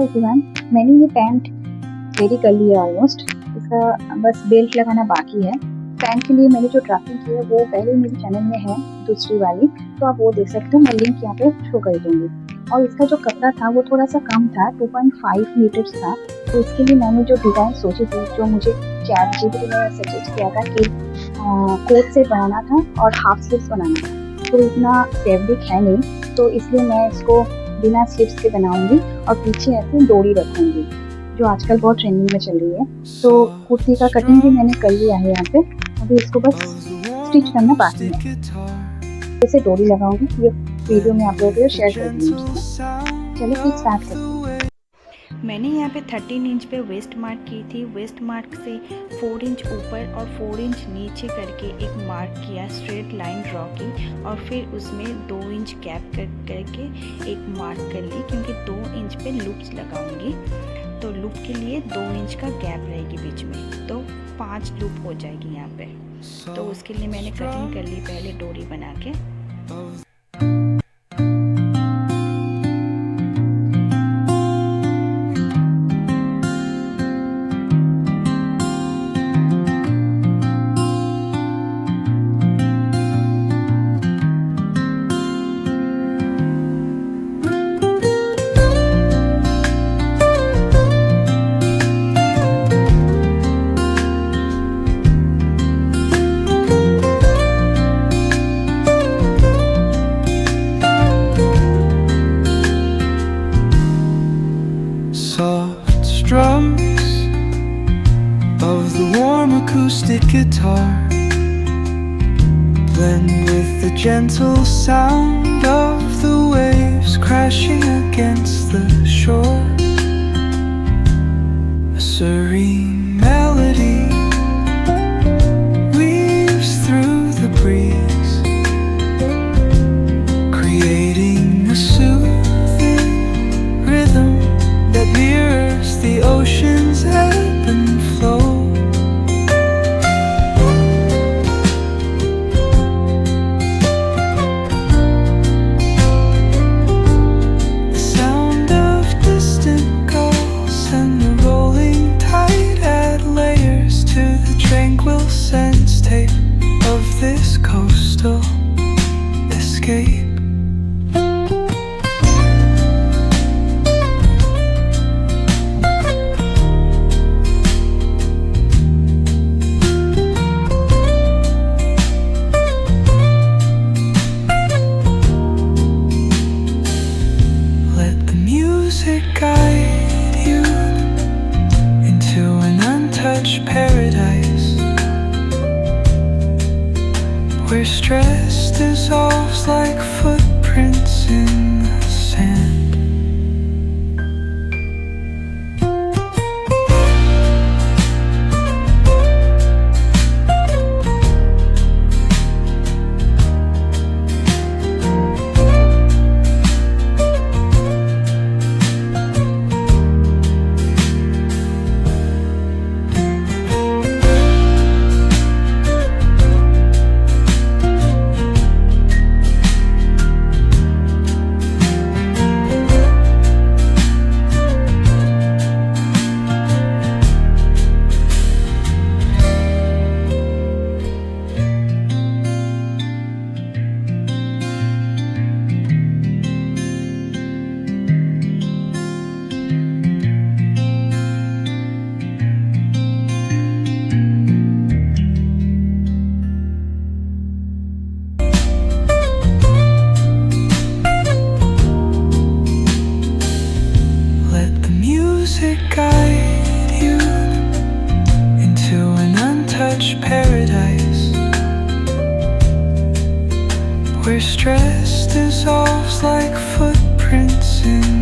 Hello everyone, मैंने ये pant ready कर ली है ऑलमोस्ट। इसका बस बेल्ट लगाना बाकी है। पैंट के लिए मैंने जो ड्राफ्टिंग की है वो पहले मेरे चैनल में है, दूसरी वाली, तो आप वो देख सकते हो। मैं लिंक यहाँ पे शो कर दूँगी। और इसका जो कपड़ा था वो थोड़ा सा कम था, 2.5 मीटर्स था। तो इसके लिए मैंने जो डिज़ाइन सोची थी, जो मुझे ChatGPT ने सजेस्ट किया था कि कोट सेट बनाना था और हाफ स्लीव्स बनाना था, तो इतना फैब्रिक है नहीं, तो इसलिए मैं इसको बिना स्लीव्स के बनाऊंगी और पीछे ऐसे डोरी रखूंगी, जो आजकल बहुत ट्रेंडिंग में चल रही है। तो कुर्ती का कटिंग भी मैंने कर लिया है यहाँ पे, अभी इसको बस स्टिच करना बाकी है। जैसे डोरी लगाऊंगी, ये वीडियो में आप लोगों को शेयर कर दूँगी। चलिए फिर स्टार्ट करते हैं। मैंने यहाँ पे 13 इंच पे वेस्ट मार्क की थी। वेस्ट मार्क से 4 इंच ऊपर और 4 इंच नीचे करके एक मार्क किया, स्ट्रेट लाइन ड्रॉ की, और फिर उसमें 2 इंच गैप करके एक मार्क कर ली, क्योंकि 2 इंच पे लूप्स लगाऊंगी। तो लूप के लिए 2 इंच का गैप रहेगी बीच में, तो 5 लूप हो जाएगी यहाँ पे। तो उसके लिए मैंने कटिंग कर ली पहले डोरी बना के। Soft strums of the warm acoustic guitar blend with the gentle sound of the waves crashing against the shore. A serene melody weaves through the breeze, creating a soothing rhythm that mirrors the ocean's ebb and flow. The sound of distant gulls and the rolling tide add layers to the tranquil sense tape of this coastal escape. Guide you into an untouched paradise, where stress dissolves like footprints in the sand. Guide you into an untouched paradise, where stress dissolves like footprints in